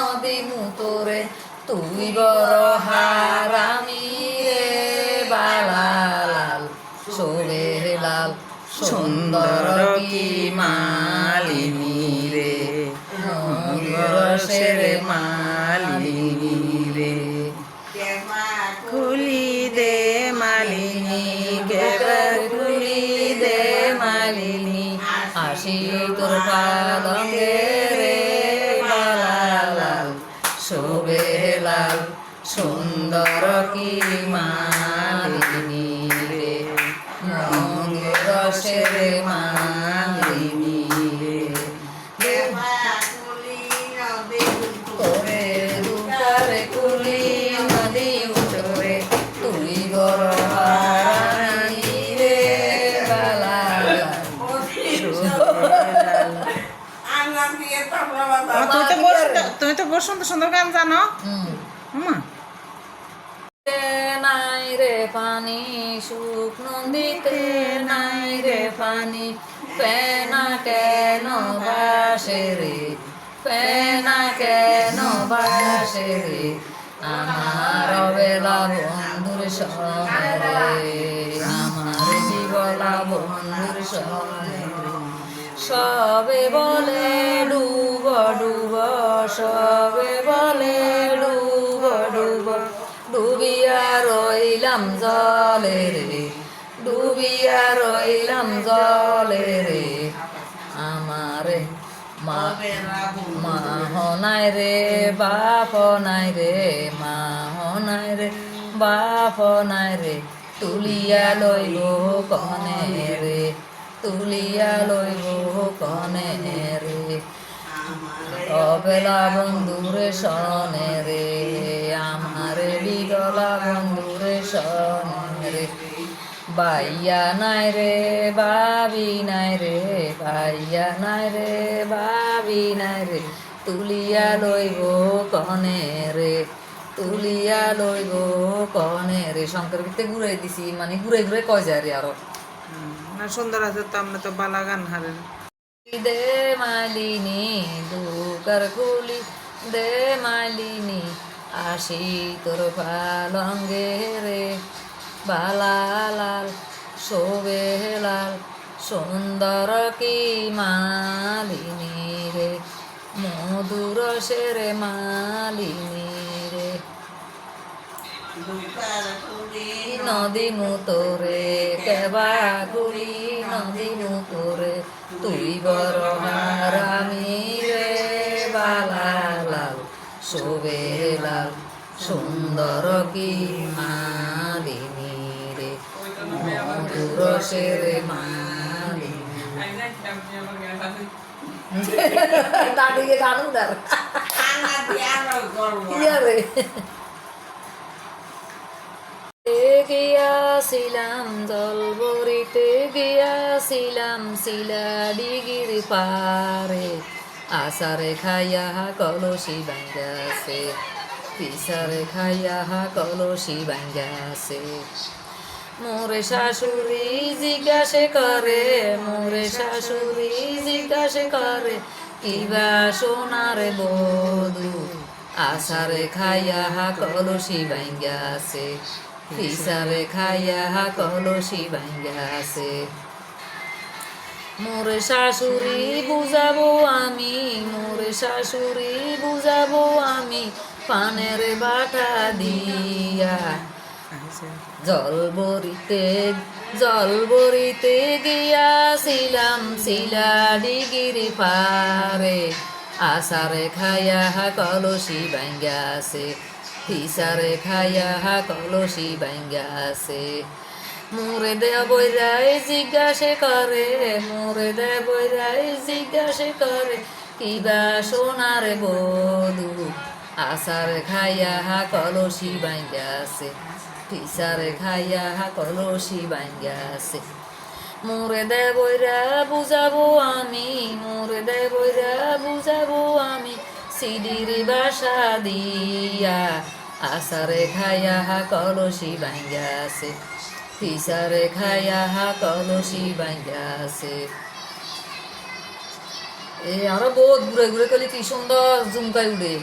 নদিমু তোরে তুই বড় হারামি রে বালালাল শোভে লাল সুন্দর কি মালিনী রে রসের মালিনী রে খুলি দে মালিনী কেবার খুলি দে মালিনী আসি তোর পালঙ্গে রে বালালাল শোভে লাল সুন্দর কি মালিনী রে রসের মালিনী রে তোরে দুপারে কুলি নদী উঠরে তুই বড় হারানি রে বালালাল তুমি তো বড় সুন্দর সুন্দর গান জানো মা নাই রে পানি সুখ নদীতে নাই রে পানি পেনা কেন বাসে রে পেনা কেন বাসে রে আমার বেলা বন্ধুর সনে রে আমার জীবলা বন্ধুর সনে রে সবে বলে ডুব ডুব সবে বলে ডুব ডুব ডুবিয়া রইলাম জলে রে ডুবিয়া রইলাম জলে রে আমারে মা হনাই রে বাপ নাই রে মা হনাই রে বাপ নাই রে তুলিয়া লইব কনে রে তুলিয়া লইব কনে রে অবেলা বন্ধুরে সনে রে আমার বিগলা বন্ধুরে সনে রে বাইয়া নাই রে বাবি নাই রে বাইয়া নাই রে বাবি নাই রে তুলিয়া লইব কনে রে তুলিয়া লইব কনে রে শঙ্কর ভিত্তে ঘুরাই দিছি মানে ঘুরে ঘুরে কয় যায় রে আরো না সুন্দর আছে তো আমরা তো বালা গান হারেন দে মালিনী দুকার কুলি দে মালিনী আসি তোর পালঙ্গে রে বালালাল শোভে লাল সুন্দর কি মালিনী রে মধুর সেরে মালিনী রে নদী মুতরে কেবা গুলি নদী মুতরে তুই বড় হারামি রে বালালাল শোভে লাল সুন্দর কি মালিনী রে মধুর সেরে মালিনী দাদিকে গান উঠার রে গিয়াছিলাম জলবরিতে গিয়াছিলাম শিলা ডিগির পারে আসারে খাইয়া কলসি ভাঙ্গাছে পিসারে খাইয়া কলসি ভাঙ্গাছে মোরে শাশুড়ি জিজ্ঞাসে করে মোরে শাশুড়ি জিজ্ঞাসে করে কিবা সোনার বধু আসারে খাইয়া কলসি ভাঙ্গাছে পিসারে খাইয়া কলসি ভাঙ্গাছে মোরে শাশুড়ি বুঝাবো আমি মোরে শাশুড়ি বুঝাবো আমি পানের বাটা দিয়া জলবরিতে গিয়াছিলাম শিলা ডিগির পারে আসারে খাইয়া কলসি ভাঙ্গাছে পিসারে খাইয়া কলসি ভাঙ্গাছে মোরে দেবরাই জিজ্ঞাসে করে মোরে দেবরাই জিজ্ঞাসে করে কিবা সোনার বধু আসারে খাইয়া কলসি ভাঙ্গাছে পিসারে খাইয়া কলসি ভাঙ্গাছে মোরে দেবরা বুঝাবো আমি মোরে দেবরা বুঝাবো আমি সিডির বাসা দিয়া আসারে খাইয়া কলসি ভাঙ্গাছে পিসারে খাইয়া কলসি ভাঙ্গাছে আরো বহুত ঘুরে ঘুরে করলে কি সুন্দর ঝুমকাই উঠে